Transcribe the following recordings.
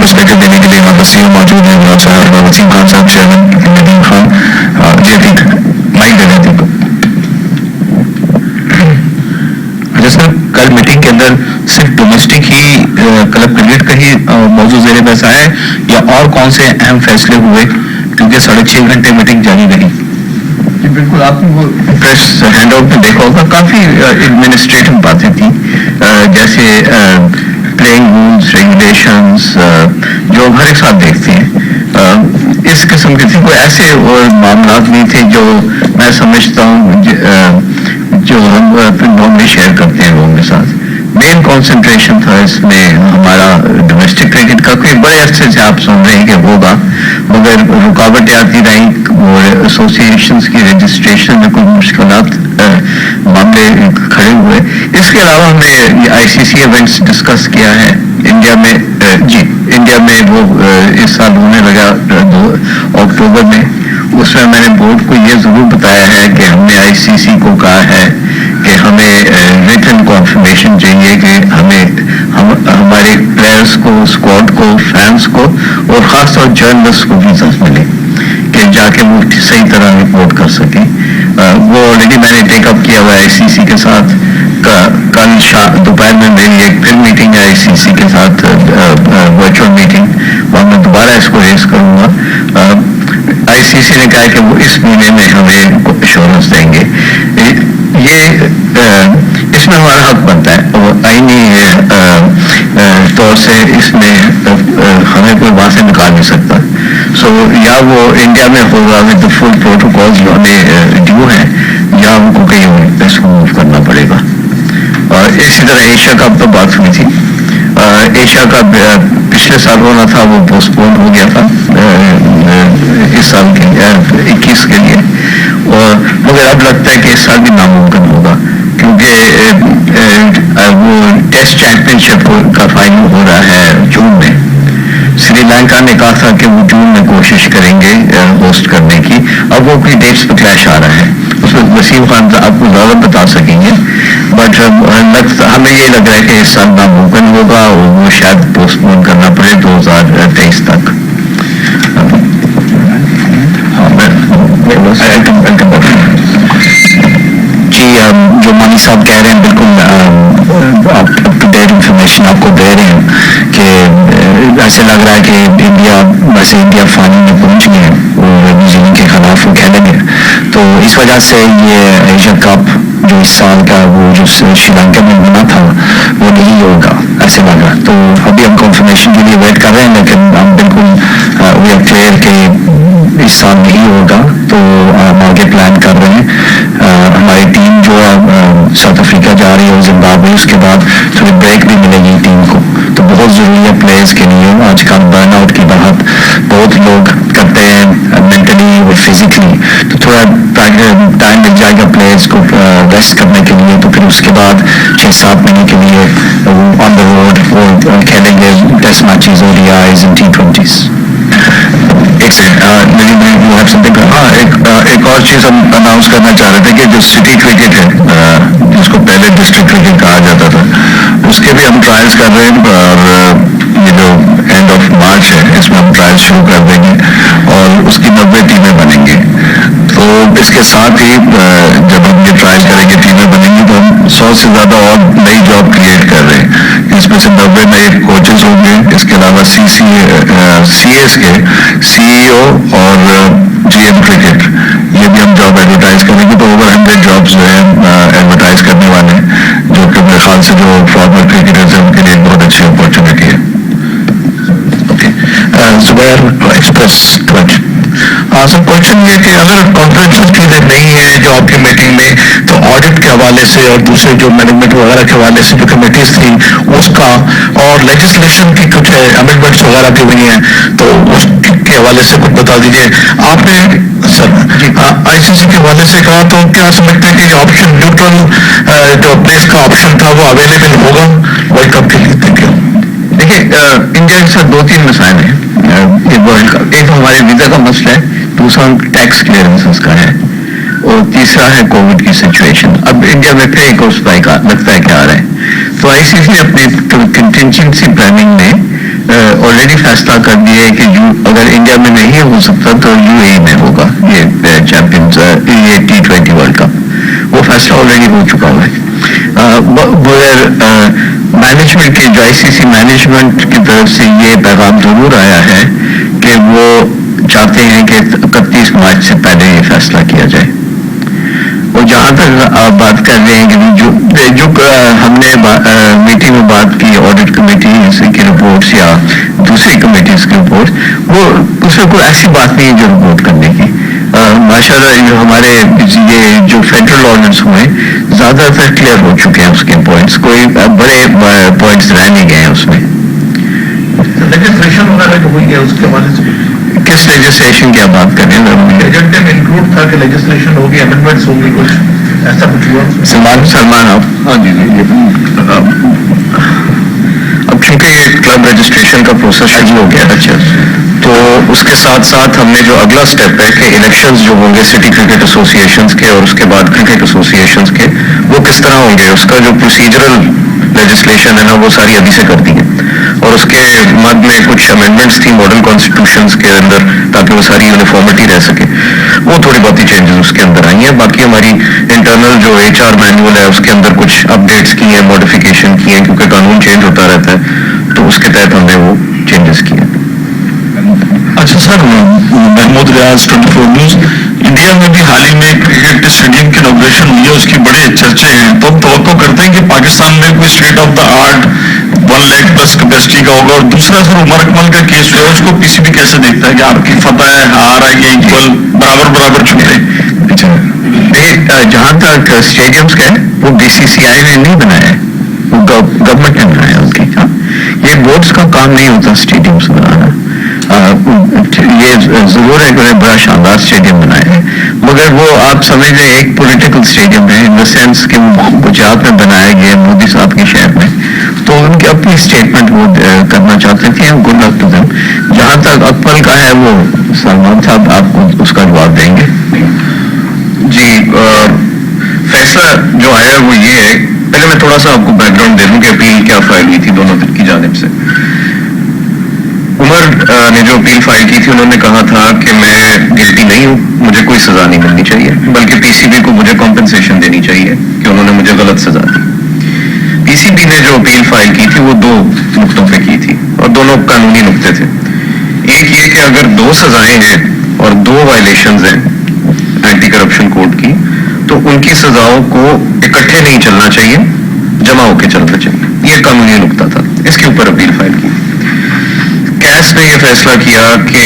Perspective دینے کے لیے ہمارے پاس CEO موجود ہیں وسیم خان صاحب, چیئرمین ندیم خان. جی ٹھیک مائک دے دیتی کو. اچھا سر, کل میٹنگ کے اندر صرف ڈومیسٹک ہی کلب کرکٹ کا ہی موضوع زیر بحث آیا ہے یا اور کون سے اہم فیصلے ہوئے, کیونکہ 6.5 گھنٹے میٹنگ جاری رہی؟ جی بالکل, آپ نے وہ پریس ہینڈ آؤٹ میں دیکھا ہوگا کافی ایڈمنسٹریٹو باتیں تھیں, جیسے پلینگ رولس, ریگولیشنس, جو ہر ایک ساتھ دیکھتے ہیں اس قسم کے تھے. کوئی ایسے اور معاملات نہیں تھے جو میں سمجھتا ہوں جو ہم نارملی شیئر کرتے ہیں لوگوں کے ساتھ. مین کانسنٹریشن تھا اس میں ہمارا ڈومیسٹک کرکٹ کا. کوئی بڑے عرصے سے آپ سن رہے ہیں کہ ہوگا, مگر رکاوٹیں آتی رہیں اور ایسوسیشنس کی رجسٹریشن میں کوئی مشکلات معاملے کھڑے ہوئے. اس کے علاوہ ہم نے ICC ایونٹس ڈسکس کیا ہے انڈیا میں. جی انڈیا میں وہ اس سال ہونے لگا 2 اکتوبر میں. اس میں میں نے بورڈ کو یہ ضرور بتایا ہے کہ ہم نے ICC کو کہا ہے کہ ہمیں ریٹن کنفرمیشن چاہیے کہ ہمارے پلیئرس کو, اسکواڈ کو, فینس کو اور خاص طور جرنلسٹ کو ویزاز ملے کہ جا کے وہ صحیح طرح رپورٹ کر سکیں. وہ آلریڈی میں نے ٹیک اپ کیا ہوا ہے ICC کے ساتھ. کل دوپہر میں میری ایک پھر میٹنگ ہے ICC کے ساتھ, ورچوئل میٹنگ, وہاں میں دوبارہ اس کو ریز کروں گا. ICC نے کہا کہ وہ اس مہینے میں ہمیں ایشورنس دیں گے. یہ اس میں ہمارا حق بنتا ہے اور آئینی طور سے اس میں ہمیں کوئی وہاں سے نکال نہیں سکتا. سو یا وہ انڈیا میں ہوگا ود دا فل پروٹوکالز جو ہمیں ڈیو ہیں, یا ہم کو کہیں اور اس کو موو کرنا پڑے گا. اور اسی طرح ایشیا کپ تو بات ہوئی تھی. ایشیا کپ پچھلے سال ہونا تھا, وہ پوسٹ پون ہو گیا تھا اس سال کے 21 کے لیے. اور مگر اب لگتا ہے کہ اس سال بھی ناممکن ہوگا, کیونکہ وہ ٹیسٹ چیمپئن شپ کا فائنل ہو رہا ہے جون میں. سری لنکا نے کہا تھا کہ وہ جون میں کوشش کریں گے ہوسٹ کرنے کی. اب وہ کوئی ڈیٹس پہ کلیش آ رہا ہے, اس میں وسیم خان آپ کو زیادہ بتا سکیں گے, بٹ ہمیں یہ لگ رہا ہے کہ اس سال ناممکن ہوگا اور وہ شاید پوسٹ پون کرنا پڑے 2023 تک. جی جو مانی صاحب کہہ رہے ہیں بالکل اپ ٹو ڈیٹ انفارمیشن آپ کو دے رہے ہیں کہ ایسے لگ رہا ہے کہ انڈیا فائنل میں پہنچ گئے اور نیوزی لینڈ کے خلاف وہ کھیلیں گے. تو اس وجہ سے یہ ایشیا کپ جو اس سال کا وہ جو شری لنکا میں ہونا تھا وہ نہیں ہوگا ایسے لگا. تو ابھی ہم کنفرمیشن کے لیے ویٹ کر رہے ہیں, لیکن ہم بالکل وی آر کلیئر کہ اس سال نہیں ہوگا. تو ہم آگے پلان کر رہے ہیں. ہماری ٹیم جو ہے ساؤتھ افریقہ جا رہی ہے, زمبابوے, اس کے بعد تھوڑی بریک بھی ملے گی ٹیم کو. تو بہت ضروری ہے پلیئرس کے لیے. آج کل برن آؤٹ کی بہت لوگ کرتے ہیں مینٹلی اور فزیکلی, تو تھوڑا ٹائم مل جائے گا پلیئرس کو ریسٹ کرنے کے لیے. تو پھر اس کے بعد 6-7 مہینے کے لیے آن دا روڈ وہ کھیلیں گے test matches, ODIs and T20s. ایک اور چیز ہم اناؤنس کرنا چاہ رہے تھے کہ جو سٹی کرکٹ ہے جس کو پہلے ڈسٹرکٹ کرکٹ کہا جاتا تھا, اس کے بھی ہم ٹرائلس کر رہے ہیں. اور یہ جو اینڈ آف مارچ ہے اس میں ہم ٹرائل شروع کر دیں گے اور اس کی 90 ٹیمیں بنیں گی. تو اس کے ساتھ ہی جب ہم یہ ٹرائل کریں گے ٹیمیں بنیں گی تو ہم 100 سے زیادہ اور نئی جاب کریٹ کر رہے ہیں. اس میں سے 90 نئے کوچز ہوں گے. اس کے علاوہ CS کے CEO اور GM کرکٹ یہ بھی ہم جاب ایڈورٹائز کریں گے. تو اوور 100 جابس جو ہیں ایڈورٹائز کرنے والے ہیں, جو کہ میرے خیال سے جو فارمر کرکٹرز ہیں ان کے لیے ایک بہت اچھی اپارچونیٹی ہے. زبیر ایکسپریس کوچ. سر کوشچن یہ کہ اگر کانفیڈینشیل چیزیں نہیں ہیں جو آپ کی میٹنگ میں, تو آڈٹ کے حوالے سے اور دوسرے جو مینجمنٹ وغیرہ کے حوالے سے جو کمیٹیز تھیں اس کا, اور لیجسلیشن کی کچھ امینڈمنٹس وغیرہ کی ہوئی ہیں, تو اس کے حوالے سے کچھ بتا دیجیے. آپ نے سر ICC کے حوالے سے کہا, تو کیا سمجھتے ہیں کہ یہ آپشن نیوٹرل جو پلیس کا آپشن تھا وہ اویلیبل ہوگا ورلڈ کپ کے لیے؟ Thank you. دیکھیے انڈیا کے ساتھ 2-3 مسائل ہیں. ایک ہمارے ویزا کا مسئلہ ہے, دوسرا ٹیکس کلیئرنسز کا ہے, اور تیسرا ہے کووڈ کی سچویشن. اب انڈیا میں پھر ایک اور لگتا ہے کہ آ رہا ہے. تو ICC نے اپنے کنٹینجنسی پلاننگ میں آلریڈی فیصلہ کر دیا ہے کہ اگر انڈیا میں نہیں ہو سکتا تو UAE میں ہوگا یہ چیمپئنز یہ T20 ورلڈ کپ. وہ فیصلہ آلریڈی ہو چکا ہوا ہے. مگر مینجمنٹ کے جو ICC مینجمنٹ کی طرف سے یہ پیغام ضرور آیا ہے کہ وہ چاہتے ہیں کہ 31 مارچ سے پہلے یہ فیصلہ کیا جائے. اور جہاں تک آپ بات کر رہے ہیں کہ جو ہم نے میٹنگ میں بات کی آڈٹ کمیٹی کی رپورٹس یا دوسری کمیٹیز کی رپورٹ، وہ اس میں کوئی ایسی بات نہیں ہے جو رپورٹ کرنے کی. ماشاء اللہ جو ہمارے یہ جو فیڈرل آڈٹس ہوئے زیادہ تر کلیئر ہو چکے ہیں اس کے پوائنٹس، کوئی بڑے پوائنٹس رہ نہیں گئے ہیں اس میں. لیجسلیشن وغیرہ جو ہوئی ہے اس کے حوالے سے کس لیجسلیشن کی آپ بات کر رہے ہیں؟ ایجنڈے میں انکلوڈ تھا کہ لیجسلیشن ہوگی، امینڈمنٹس ہوگی، کچھ ایسا کچھ ہوا؟ سلمان آپ. ہاں جی اب چونکہ یہ کلب رجسٹریشن کا پروسیس شروع ہو گیا، اچھا، تو اس کے ساتھ ساتھ ہم نے جو اگلا سٹیپ ہے کہ الیکشنز جو ہوں گے سٹی کرکٹ ایسوسیشنز کے اور اس کے بعد کرکٹ ایسوسیشنز کے، وہ کس طرح ہوں گے، اس کا جو پروسیجرل لیجسلیشن ہے نا وہ ساری ابھی سے کر دی ہے. اور اس کے مد میں کچھ امینڈمنٹس تھی ماڈل کانسٹیٹیوشنز کے اندر تاکہ وہ ساری یونیفارمٹی رہ سکے، وہ تھوڑی بہت ہی چینجز اس کے اندر آئی ہیں. باقی ہماری انٹرنل جو HR مینول ہے اس کے اندر کچھ اپڈیٹس کی ہیں، ماڈیفیکیشن کی ہیں، کیونکہ قانون چینج ہوتا رہتا ہے تو اس کے تحت ہم نے وہ چینجز کیے. اچھا سر، محمود ریاض 24 نیوز. انڈیا میں بھی حال ہی میں کرکٹ اسٹیڈیم کی انوگریشن ہوئی ہے، اس کی بڑے چرچے ہیں، تو ہم توقع کرتے ہیں کہ پاکستان میں کوئی state of the art 1 lakh plus capacity کا ہوگا. اور دوسرا سر عمر اکمل کا کیس ہوا ہے، اس کو PCB کیسے دیکھتا ہے کہ آپ کی فتح ہے، ہار ہے، یہ ایکول برابر چھوٹے؟ جہاں تک اسٹیڈیمس کا ہے وہ BCCI نے نہیں بنایا ہے، وہ گورنمنٹ نے بنایا ان کی. یہ بورڈس کا کام نہیں ہوتا اسٹیڈیمس بنانا. یہ ضرور ہے کہ انہیں بڑا شاندار اسٹیڈیم بنایا ہے، مگر وہ آپ سمجھ لیں ایک پولیٹیکل اسٹیڈیم ہے، ان دا سینس کہ وہ گجرات میں بنایا گیا مودی صاحب کے شہر میں، تو ان کی اپنی اسٹیٹمنٹ وہ کرنا چاہتے تھے. Good luck to them. جہاں تک اکمل کا ہے وہ سلمان صاحب آپ کو اس کا جواب دیں گے. جی، فیصلہ جو آیا وہ یہ ہے، پہلے میں تھوڑا سا آپ کو بیک گراؤنڈ دے دوں کہ اپیل کیا فائل ہوئی تھی دونوں کی جانب سے. عمر نے جو اپیل فائل کی تھی انہوں نے کہا تھا کہ میں گلٹی نہیں ہوں، مجھے کوئی سزا نہیں ملنی چاہیے، بلکہ PCB کو مجھے کمپنسیشن دینی چاہیے کہ انہوں نے مجھے غلط سزا دی. PCB نے جو اپیل فائل کی تھی وہ 2 نقطوں پہ کی تھی اور دونوں قانونی نقطے تھے. ایک یہ کہ اگر 2 سزائیں ہیں اور 2 وائلیشنز ہیں اینٹی کرپشن کوڈ کی، تو ان کی سزاؤں کو اکٹھے نہیں چلنا چاہیے، جمع ہو کے چلنا چاہیے. یہ قانونی نقطہ تھا، اس کے اوپر اپیل فائل کی. کیس نے یہ فیصلہ کیا کہ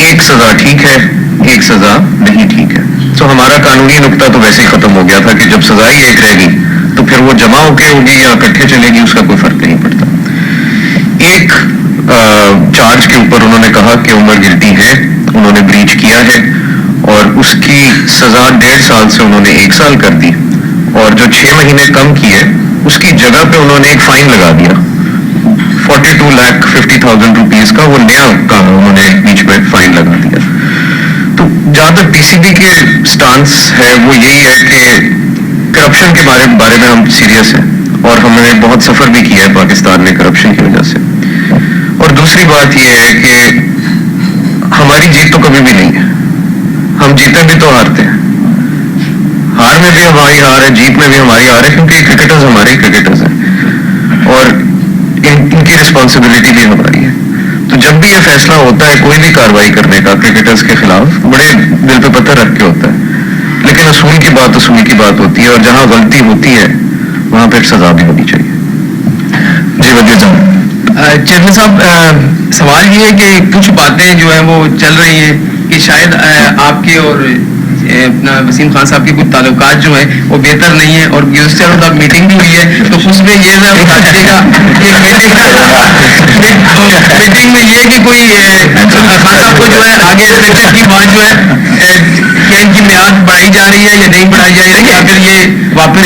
ایک سزا ٹھیک ہے، ایک سزا نہیں ٹھیک ہے. تو ہمارا قانونی نقطہ تو ویسے ہی ختم ہو گیا تھا کہ جب سزا ہی ایک رہے گی تو پھر وہ جمع ہو کے ہوگی یا اکٹھے چلے گی، اس کا کوئی فرق نہیں پڑتا. ایک چارج کے اوپر انہوں نے کہا کہ عمر گلٹی ہے، انہوں نے بریچ کیا ہے اور اس کی سزا 1.5 سال سے انہوں نے 1 سال کر دی، اور جو 6 مہینے کم کی ہے اس کی جگہ پہ انہوں نے ایک فائن لگا دیا 42,50,000 روپیز کا. وہ نیا کام انہوں نے بیچ میں فائن لگا دیا. تو جہاں تک PCB کے سٹانس ہے وہ یہی ہے کہ کرپشن کے بارے میں ہم سیریس ہیں اور ہم نے بہت سفر بھی کیا ہے پاکستان میں کرپشن کی وجہ سے. اور دوسری بات یہ ہے کہ ہماری جیت تو کبھی بھی نہیں ہے، ہم جیتے بھی تو ہارتے ہیں، ہار میں بھی ہماری ہار ہے، جیت میں بھی ہماری ہار ہے، کیونکہ کرکٹرز ہمارے کرکٹرز ہیں اور ان کی رسپانسبلٹی بھی ہماری ہے. تو جب بھی یہ فیصلہ ہوتا ہے کوئی بھی کارروائی کرنے کا کرکٹرز کے خلاف، بڑے دل پہ پتھر رکھ کے ہوتا ہے، لیکن اصول کی بات ہوتی ہے، اور جہاں غلطی ہوتی ہے وہاں پہ سزا بھی ہونی چاہیے. جی وزیر صاحب. چیئرمین صاحب، سوال یہ ہے کہ کچھ باتیں جو ہیں وہ چل رہی ہیں کہ شاید آپ کے اور اپنا وسیم خان صاحب کے کچھ تعلقات جو ہیں وہ بہتر نہیں ہیں، اور گزشتہ میٹنگ بھی ہوئی ہے تو اس میں یہ بتا دیجیے گا کہ میٹنگ میں یہ کہ کوئی خان صاحب کو جو ہے آگے کرکٹ کی بات جو ہے کہ ان کی میعاد بڑھائی جا رہی ہے یا نہیں بڑھائی جا رہی ہے، یا پھر یہ واپس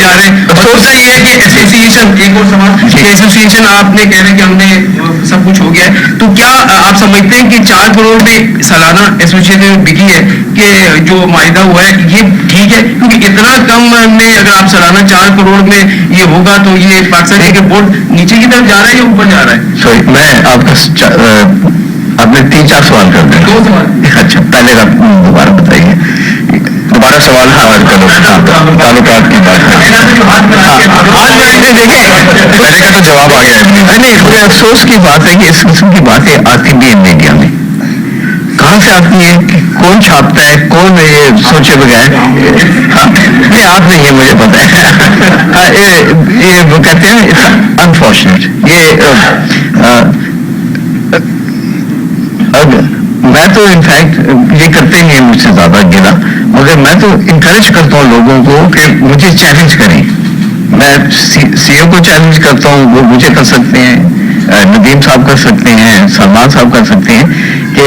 جا رہے ہیں. اور دوسرا یہ ہے کہ ایسوسیشن، ایک اور سوال کہ ایسوسیشن آپ نے کہہ رہے کہ ہم نے سب کچھ ہو گیا ہے. تو کیا آپ سمجھتے ہیں کہ 4 کروڑ میں سالانہ ایسوسیشن میں بکی ہے کہ جو معاہدہ ہوا ہے یہ ٹھیک ہے؟ کیونکہ اتنا کم میں اگر آپ سالانہ 4 کروڑ میں یہ ہوگا تو یہ پاکستان کرکٹ بورڈ نیچے کی طرف جا رہا ہے یا اوپر جا رہا ہے؟ سوری میں آپ نے 3-4 سوال کر دیا. 2 سوال. اچھا پہلے کا دوبارہ بتائیے. دوبارہ سوال تعلقات کی بات پہلے کا تو جواب آ گیا. نہیں مجھے افسوس کی بات ہے کہ اس قسم کی باتیں آتی بھی ہیں میڈیا میں. کہاں سے آتی ہے, کون چھاپتا ہے, کون یہ سوچے بغیر. نہیں آپ نہیں ہے مجھے پتا ہے. یہ وہ کہتے ہیں انفارچونیٹ. اب میں تو انفیکٹ یہ کرتے نہیں مجھ سے زیادہ گلا, مگر میں تو انکریج کرتا ہوں لوگوں کو کہ مجھے چیلنج کریں. میں سی او کو چیلنج کرتا ہوں, وہ مجھے کر سکتے ہیں, ندیم صاحب کر سکتے ہیں, سلمان صاحب کر سکتے ہیں کہ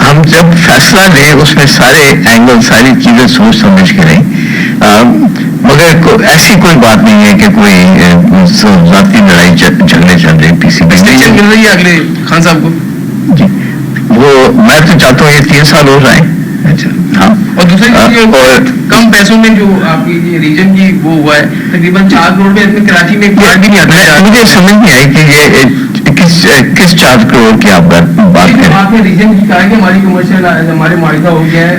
ہم جب فیصلہ لیں اس میں سارے اینگل ساری چیزیں سوچ سمجھ کے لیں. مگر ایسی کوئی بات نہیں ہے کہ کوئی ذاتی لڑائی جھگڑے چل رہے پی سی بی مل رہی ہے اگلے خان صاحب کو. جی وہ میں تو چاہتا ہوں یہ 3 سال ہو رہا ہے. اچھا ہاں. اور دوسری اور کم پیسوں میں جو آپ کی ریجن کی وہ ہوا ہے تقریباً 4 کروڑ میں کراچی میں ایک بھی نہیں آتا. مجھے سمجھ نہیں آئی کہ یہ کس 4 کروڑ کی آپ بات کریں. آپ نے ریجن کی کہا کہ ہماری کمرشل ہمارے معاہدہ ہو گیا ہے,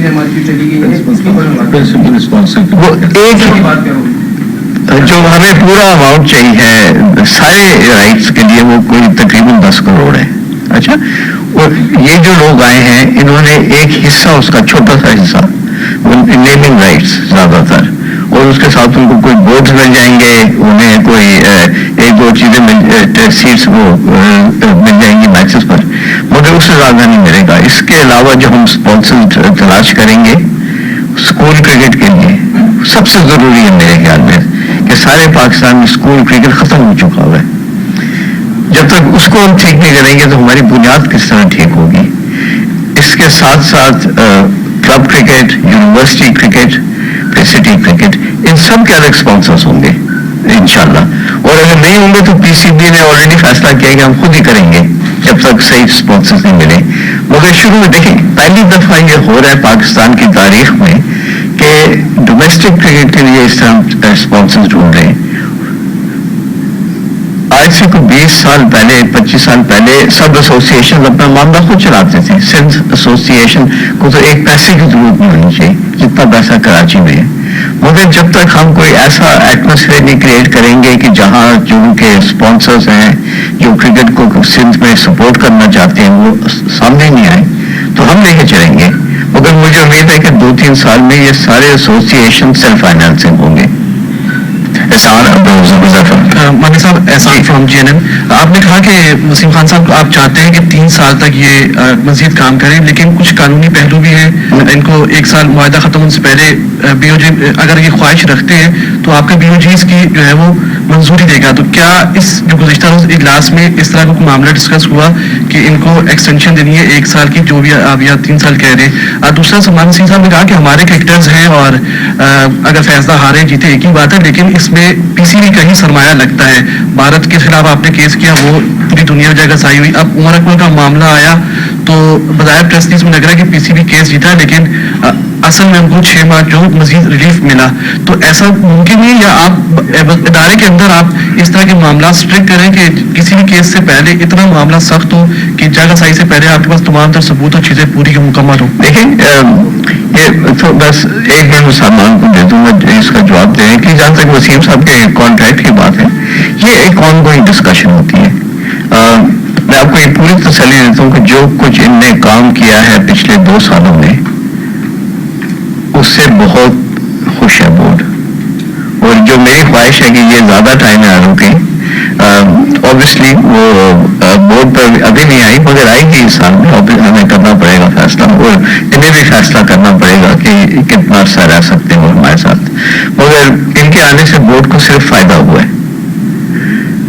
ہماری چلی گئی ہے, وہ ایک بات کرو جو ہمیں پورا اماؤنٹ چاہیے سارے رائٹس کے لیے وہ کوئی تقریباً 10 کروڑ ہے. اچھا, اور یہ جو لوگ آئے ہیں انہوں نے ایک حصہ, اس کا چھوٹا سا حصہ نیمنگ رائٹس زیادہ تر, اور اس کے ساتھ ان کو کوئی بورڈز مل جائیں گے, انہیں کوئی 1-2 چیزیں سیٹس وہ مل جائیں گی میچز پر, مگر اس سے زیادہ نہیں ملے گا. اس کے علاوہ جو ہم اسپانسر تلاش کریں گے اسکول کرکٹ کے لیے, سب سے ضروری ہے میرے خیال میں کہ سارے پاکستان میں اسکول کرکٹ ختم ہو چکا ہوا ہے. جب تک اس کو ہم ٹھیک نہیں کریں گے تو ہماری بنیاد کس طرح ٹھیک ہوگی. اس کے ساتھ ساتھ کلب کرکٹ, یونیورسٹی کرکٹ, پھر سٹی کرکٹ, ان سب کے الگ اسپانسرس ہوں گے انشاءاللہ. اور اگر نہیں ہوں گے تو پی سی بی نے آلریڈی فیصلہ کیا کہ ہم خود ہی کریں گے جب تک صحیح اسپانسرس نہیں ملے. مگر شروع میں دیکھیں پہلی دفعہ یہ ہو رہا ہے پاکستان کی تاریخ میں کہ ڈومیسٹک کرکٹ کے لیے اس طرح اسپانسرس ڈھونڈ رہے ہیں. آج سے کوئی 20 سال پہلے 25 سال پہلے سب ایسوسیشن اپنا معاملہ خود چلاتے تھے. سندھ ایسوسیشن کو تو ایک پیسے کی ضرورت نہیں ہونی چاہیے جتنا پیسہ کراچی میں ہے. مگر جب تک ہم کوئی ایسا ایٹماسفیئر نہیں کریٹ کریں گے کہ جہاں جو کے اسپانسرز ہیں جو کرکٹ کو سندھ میں سپورٹ کرنا چاہتے ہیں وہ سامنے نہیں آئے تو ہم لے کے چلیں گے. مگر مجھے امید ہے کہ 2-3 سال میں یہ سارے ایسوسیشن سیلف فائنانسنگ ہوں گے. مانی صاحب احسان فرام جی این ایم, آپ نے کہا کہ وسیم خان صاحب آپ چاہتے ہیں کہ 3 سال تک یہ مزید کام کریں, لیکن کچھ قانونی پہلو بھی ہیں. ان کو 1 سال معاہدہ ختم ہونے سے پہلے بی او جی اگر یہ خواہش رکھتے ہیں تو آپ کا بی او جیز کی جو ہے وہ منظوری دے گا. تو کیا اس جو گزشتہ روز اجلاس میں اس طرح کا کوئی معاملہ ڈسکس ہوا کہ ان کو ایکسٹینشن دینی ہے 1 سال کی, جو بھی آپ یا 3 سال کہہ رہے ہیں. دوسرا سلمان وسیم صاحب نے کہا کہ ہمارے کرکٹرز ہیں اور اگر فیصلہ ہارے جیتے ایک ہی بات ہے, لیکن اس میں پی سی بی کا ہی سرمایہ لگتا ہے. بھارت کے خلاف آپ نے کیس کیا, وہ پوری دنیا میں جگہ سائی ہوئی. اب عمر اکمل کا معاملہ آیا تو بظاہر پریس ریلیز میں لگ رہا ہے کہ پی سی بی کیس جیتا, لیکن اصل میں ہم کو 6 ماہ جو مزید ریلیف ملا. تو ایسا ممکن ہے یا آپ ادارے کے اندر آپ اس طرح کے معاملات اسٹرکٹ کریں کہ کسی بھی کیس سے پہلے اتنا معاملہ سخت ہو کہ جگہ سائی سے پہلے آپ کے پاس تمام تر ثبوت اور چیزیں پوری مکمل ہو؟ دیکھیں یہ تو بس ایک میں سلمان کو دے دوں گا اس کا جواب دیں کہ جہاں تک وسیم صاحب کے کانٹریکٹ کی بات ہے یہ ایک آن گوئنگ ڈسکشن ہوتی ہے. میں آپ کو یہ پوری تسلی دیتا ہوں کہ جو کچھ ان نے کام کیا ہے پچھلے 2 سالوں میں اس سے بہت خوش ہے بورڈ, اور جو میری خواہش ہے کہ یہ زیادہ ٹائم نہ رکے. اوبیسلی وہ بورڈ پر ابھی نہیں آئی مگر آئے گی اس سال میں. ہمیں کرنا پڑے گا فیصلہ, اور انہیں بھی فیصلہ کرنا پڑے گا کہ کتنا عرصہ رہ سکتے ہیں ہمارے ساتھ. مگر ان کے آنے سے بورڈ کو صرف فائدہ ہوا ہے.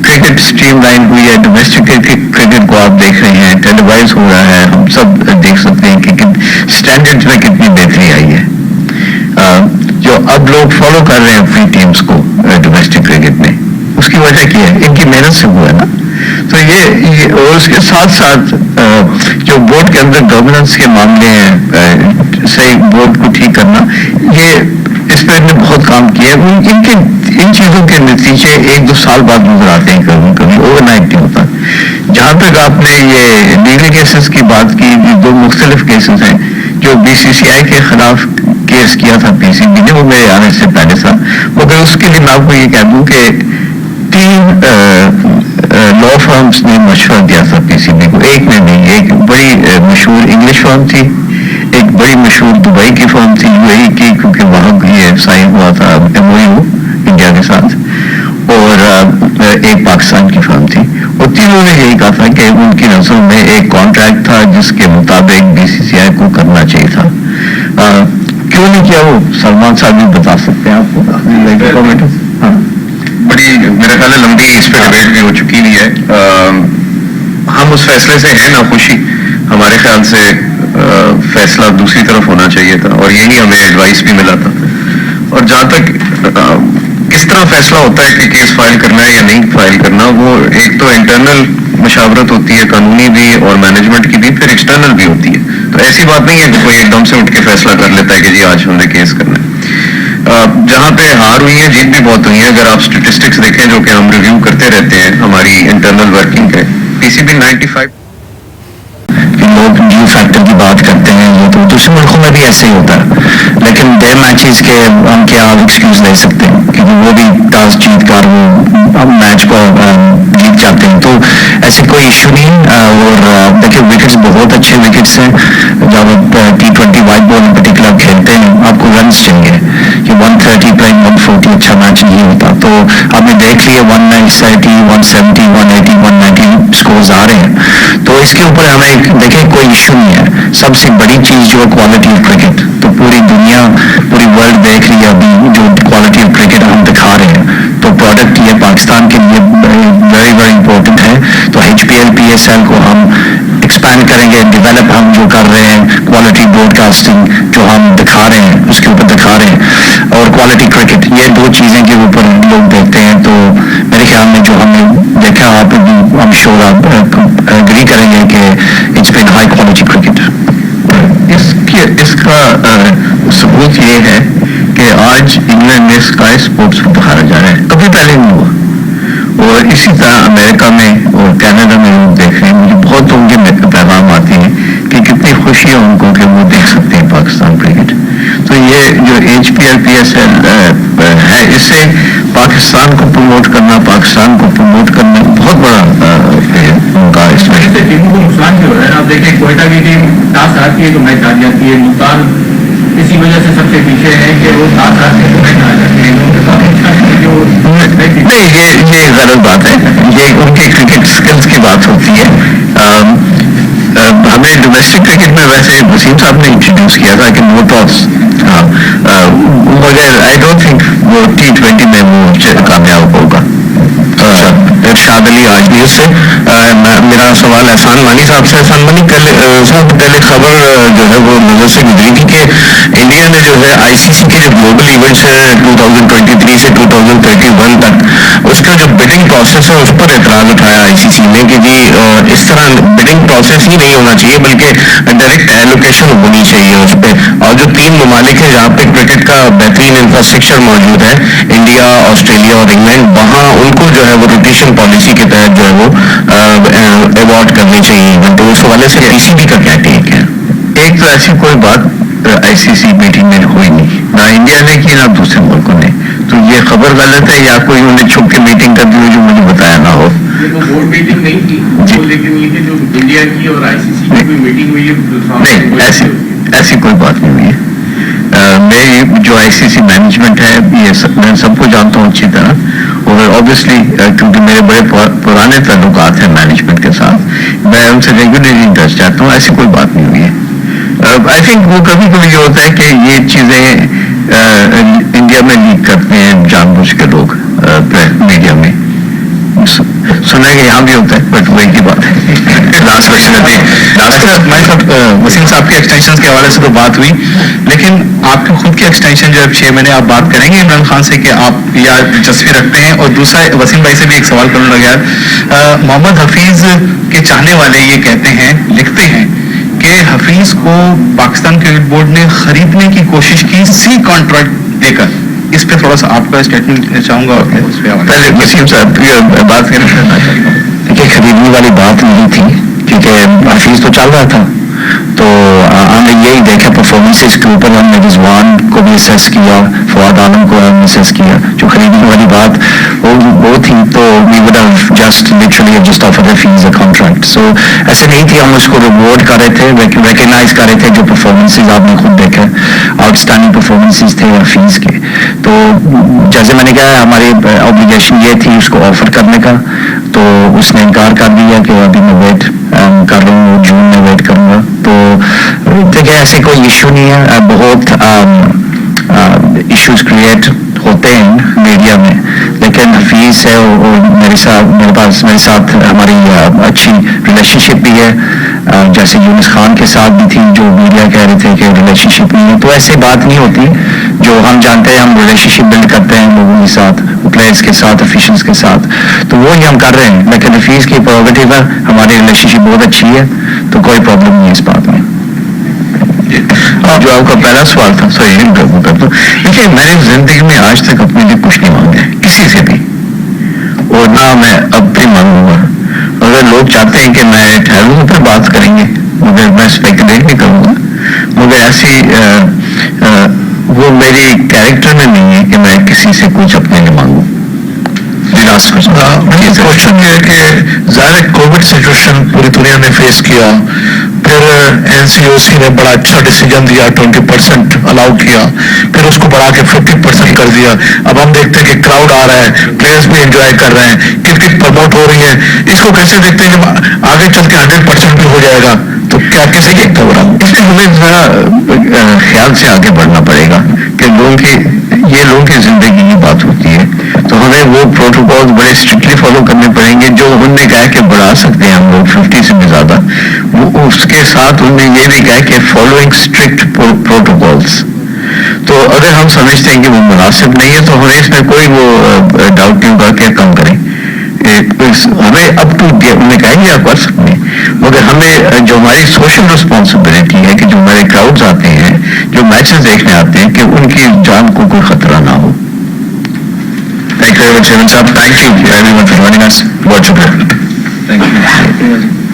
کرکٹ اسٹریم لائن ہوئی ہے, ڈومیسٹک کرکٹ کو آپ دیکھ رہے ہیں ٹیلی وائز ہو رہا ہے, ہم سب دیکھ سکتے ہیں کہ اسٹینڈرڈ میں کتنی بہتری آئی ہے. جو اب لوگ فالو کر رہے ہیں اپنی ٹیمز کو ڈومیسٹک کرکٹ میں, اس کی وجہ کیا ہے ان کی محنت سے ہوا ہے نا. تو یہ اور اس کے ساتھ ساتھ جو بورڈ کے اندر گورننس کے معاملے ہیں، صحیح بورڈ کو ٹھیک کرنا، یہ اس پہ نے بہت کام کیا ہے. ان چیزوں کے نتیجے 1-2 سال بعد نظر آتے ہیں، کبھی اوور نائٹ نہیں ہوتا. جہاں تک آپ نے یہ لیگل کیسز کی بات کی، یہ 2 مختلف کیسز ہیں جو BCCI کے خلاف کیس کیا تھا PCB نے، وہ میرے آنے سے پہلے تھا. مگر اس کے لیے میں آپ کو یہ کہہ دوں کہ 3 لا فرمز نے مشورہ دیا تھا PCB کو، ایک نے نہیں. ایک بڑی مشہور انگلش فرم تھی، ایک بڑی مشہور دبئی کی فرم تھی UAE کی، کیونکہ وہاں یہ سائن ہوا تھا MOU انڈیا کے ساتھ، اور ایک پاکستان کی فرم تھی. اور تینوں نے یہی کہا تھا کہ ان کی نظروں میں ایک کانٹریکٹ تھا جس کے مطابق BCCI کو کرنا چاہیے تھا. کیوں نہیں کیا وہ سلمان صاحب بھی بتا سکتے ہیں آپ کو. بڑی میرا خیال ہے لمبی اس پہ ڈبیٹ بھی ہو چکی ہوئی ہے. ہم اس فیصلے سے ہیں ناخوشی. ہمارے خیال سے فیصلہ دوسری طرف ہونا چاہیے تھا، اور یہی ہمیں ایڈوائس بھی ملا تھا. اور جہاں تک کس طرح فیصلہ ہوتا ہے کہ کیس فائل کرنا ہے یا نہیں فائل کرنا، وہ ایک تو انٹرنل مشاورت ہوتی ہے، قانونی بھی اور مینجمنٹ کی بھی، پھر ایکسٹرنل بھی ہوتی ہے. تو ایسی بات نہیں ہے کہ کوئی ایک دم سے اٹھ کے فیصلہ کر لیتا ہے کہ جی آج ہم نے کیس کرنا ہے. جہاں پہ ہار ہوئی ہے، جیت بھی بہت ہوئی ہے. اگر آپ اسٹیٹسٹکس دیکھیں جو کہ ہم ریویو کرتے رہتے ہیں ہماری انٹرنل ورکنگ کے، PCB 95 لوگ ڈیو فیکٹر کی بات کرتے ہیں، یہ تو دوسرے ملکوں میں بھی ایسے ہی ہوتا ہے. لیکن دیر میچز کے ہم کیا ایکسکیوز لے سکتے ہیں، کیونکہ وہ بھی ٹاس جیت کر وہ میچ کو جیت جاتے ہیں. تو ایسے کوئی ایشو نہیں. اور دیکھیے وکٹس بہت اچھے وکٹس ہیں. جب آپ T20 white ball in particular کھیلتے ہیں آپ کو رنس چاہیے. یہ 130 پلائن 140 اچھا میچ نہیں ہوتا. تو آپ نے دیکھ لیے 190 170 180 190 اسکورز آ رہے ہیں. تو اس کے اوپر ہمیں دیکھیں کوئی ایشو نہیں ہے. سب سے بڑی چیز جو ہے کوالٹی آف کرکٹ. تو پوری دنیا پوری ورلڈ دیکھ رہی ہے ابھی جو کوالٹی آف کرکٹ ہم دکھا رہے ہیں. تو پروڈکٹ یہ پاکستان کے لیے ویری ویری امپورٹنٹ ہے. تو HPL PSL کو ہم ایکسپینڈ کریں گے. ڈیولپ ہم جو کر رہے ہیں کوالٹی براڈ کاسٹنگ جو ہم دکھا رہے ہیں اس کے اوپر دکھا رہے ہیں، اور کوالٹی کرکٹ، یہ 2 چیزیں کے اوپر لوگ دیکھتے ہیں. تو میرے خیال میں جو ہم نے دیکھا، آپ ہم شور آپ اگری کریں گے کہ it's been high quality cricket. اس کا ثبوت یہ ہے کہ آج انگلینڈ میں اسکائی اسپورٹس کو دکھایا جا رہا ہے، کبھی پہلے نہیں ہوا. اور اسی طرح امریکہ میں اور کینیڈا میں لوگ دیکھ رہے ہیں. مجھے بہت ان کے پیغام آتے ہیں کہ کتنی خوشی ہے ان کو کہ وہ دیکھ سکتے ہیں پاکستان کرکٹ. تو یہ جو HPL PSL ہے، اس سے پاکستان کو پروموٹ کرنا، پاکستان کو پروموٹ کرنا بہت بڑا ان کا اس میں ٹیموں کو نقصان بھی ہو رہا ہے. آپ دیکھیں کوئٹہ کی ٹیم ٹاس ہارتی ہے تو میچ ہار جاتی ہے. ملتان اسی وجہ سے سب سے پیچھے ہے کہ وہ ٹاس ہارتے ہیں تو میچ ہار جاتے ہیں. نہیں، یہ غلط بات ہے. یہ ان کے کرکٹ اسکلس کی بات ہوتی ہے. ہمیں ڈومیسٹک کرکٹ میں ویسے وسیم صاحب نے انٹروڈیوس کیا تھا کہ نو ٹاس، مگر آئی ڈونٹ تھنک وہ T20 میں وہ کامیاب ہوگا. ارشاد علی آجمی سے میرا سوال احسان مانی صاحب سے. احسان مانی کل ایک خبر جو ہے وہ نظر سے گزری تھی کہ انڈیا نے جو ہے ICC کے جو گلوبل ایونٹس ہیں 2023 سے 2031 تک، اس کا جو بڈنگ پروسیس ہے اس پر اعتراض اٹھایا ICC نے کہ جی اس طرح بڈنگ پروسیس ہی نہیں ہونا چاہیے بلکہ ڈائریکٹ ایلوکیشن ہونی چاہیے اس پہ. اور جو 3 ممالک ہیں جہاں پہ کرکٹ کا بہترین انفراسٹرکچر موجود ہے، انڈیا، آسٹریلیا اور انگلینڈ، وہاں ان کو جو ہے وہ روٹیشن پالیسی کے تحت جو ہے وہ ایوارڈ کرنی چاہیے. تو اس حوالے سے PCB کا کیا ٹیک ہے؟ ایک تو ایسی کوئی بات ICC میٹنگ میں ہوئی نہیں، نہ انڈیا نے کی نہ دوسرے ملکوں نے. تو یہ خبر غلط ہے یا کوئی انہیں چھپ کے میٹنگ کر دی جو مجھے بتایا نہ ہو. یہ تو بورڈ میٹنگ نہیں تھی، لیکن یہ کہ جو انڈیا کی اور ICC کی کوئی میٹنگ ہوئی ہے نہیں، ایسی کوئی بات نہیں ہوئی ہے. میری جو ICC مینجمنٹ ہے یہ میں سب کو جانتا ہوں اچھی طرح، اور آبویسلی کیونکہ میرے بڑے پرانے تعلقات ہیں مینجمنٹ کے ساتھ، میں ان سے ریگولرلی ٹچ چاہتا ہوں. ایسی کوئی بات نہیں ہوئی ہے. آئی تھنک وہ کبھی کبھی یہ ہوتا ہے کہ یہ چیزیں انڈیا میں لیک کرتے ہیں جان بوجھ کے لوگ میڈیا میں. سنا کہ یہاں بھی ہوتا ہے، بٹ وہی کی بات ہے. last question I think. ہمارے ساتھ وسیم صاحب کے ایکسٹینشن کے حوالے سے تو بات ہوئی، لیکن آپ کے خود کے ایکسٹینشن جو ہے 6 مہینے آپ بات کریں گے عمران خان سے کہ آپ یا دلچسپی رکھتے ہیں؟ اور دوسرا وسیم بھائی سے بھی ایک سوال کرنے لگا، محمد حفیظ کے چاہنے والے یہ کہتے ہیں، لکھتے ہیں کہ حفیظ کو پاکستان کرکٹ بورڈ نے خریدنے کی کوشش کی سی کانٹریکٹ دے کر، اس پہ تھوڑا سا آپ کا اسٹیٹمنٹ چاہوں گا. اس پہ پہلے وسیم صاحب بات کرنا چاہیے. دیکھیے خریدنے والی بات نہیں تھی کیونکہ حفیظ تو چل رہا تھا، تو ہم نے یہی دیکھا پرفارمنسز کے اوپر ہم نے رضوان کو بھی اسیس کیا، فواد عالم کو ہم نے اسیس کیا. جو خریدنے والی بات وہ تھی تو we would have just literally just offer Hafeez a contract. So ایسے نہیں تھی، ہم اس کو ریوارڈ کر رہے تھے، ریکگنائز کر رہے تھے. جو پرفارمنسز آپ نے خود دیکھا آؤٹ اسٹینڈنگ پرفارمنسز تھے حفیظ کے. تو جیسے میں نے کہا ہماری اوبلیگیشن یہ تھی اس کو آفر کرنے کا، تو اس نے انکار کر دیا کہ ابھی میں ویٹ کر رہا ہوں، جون میں ویٹ کروں گا. تو دیکھیں ایسے کوئی ایشو نہیں ہے. بہت ایشوز کریٹ ہوتے ہیں میڈیا میں، لیکن حفیظ ہے اور میرے ساتھ ہماری اچھی ریلیشن شپ بھی ہے. جیسے یونس خان کے ساتھ بھی تھی، جو میڈیا کہہ رہے تھے کہ ریلیشن شپ نہیں ہے، تو ایسے بات نہیں ہوتی. جو ہم جانتے ہیں ہم ریلیشن شپ بلڈ کرتے ہیں لوگوں کے ساتھ، پلیئرس کے ساتھ، آفیشلس کے ساتھ، تو وہی ہم کر رہے ہیں. لیکن حفیظ کی پروگیٹو ہے، ہماری ریلیشن شپ بہت اچھی ہے، تو کوئی پرابلم نہیں ہے اس بات میں. جو آپ کا پہلا سوال تھا دیکھیے میں نے زندگی میں آج تک اپنے لیے کچھ نہیں مانگا ہے کسی سے بھی، اور نہ میں اب بھی مانگوں گا. اگر لوگ چاہتے ہیں کہ میں ٹھہروں گا پھر بات کریں گے، مگر میں اسپیکولیٹ نہیں کروں گا. مگر ایسی وہ میری کیریکٹر میں نہیں ہے کہ میں کسی سے کچھ اپنے لیے مانگوں. کوشچن یہ ہے کہ ظاہر کووڈ سچویشن پوری دنیا نے فیس کیا، پھر این سی او سی نے بڑا اچھا ڈیسیجن دیا، 20% الاؤ کیا، پھر اس کو بڑھا کے 50% کر دیا. اب ہم دیکھتے ہیں کہ کراؤڈ آ رہا ہے، پلیئرس بھی انجوائے کر رہے ہیں، کرکٹ پروموٹ ہو رہی ہے. اس کو کیسے دیکھتے ہیں کہ آگے چل کے 100% بھی ہو جائے گا؟ تو کیا کیسے دیکھتا ہو رہا؟ اس میں ہمیں ذرا خیال سے آگے بڑھنا پڑے گا کہ لوگوں کی زندگی کی بات ہوتی ہے، تو ہمیں وہ پروٹوکول بڑے اسٹرکٹلی فالو کرنے پڑیں گے. جو انہوں نے کہا کہ بڑھا سکتے ہیں ہم لوگ 50 سے بھی زیادہ، وہ اس کے ساتھ انہوں نے یہ بھی کہا کہ فالوئنگ اسٹرکٹ پروٹوکولس. تو اگر ہم سمجھتے ہیں کہ وہ مناسب نہیں ہے تو ہمیں اس میں کوئی وہ ڈاؤٹ نہیں ہوگا کہ کم کریں. ہمیں اب ٹو انہیں کہیں گے آپ کر سکتے ہیں، مگر ہمیں جو ہماری سوشل رسپانسبلٹی ہے کہ جو ہمارے کراؤڈز آتے ہیں، جو میچز دیکھنے آتے ہیں، کہ ان کی جان کو کوئی خطرہ نہ ہو. Thank you very much, Evan Saab. Thank you everyone for joining us. Watch it. Thank you.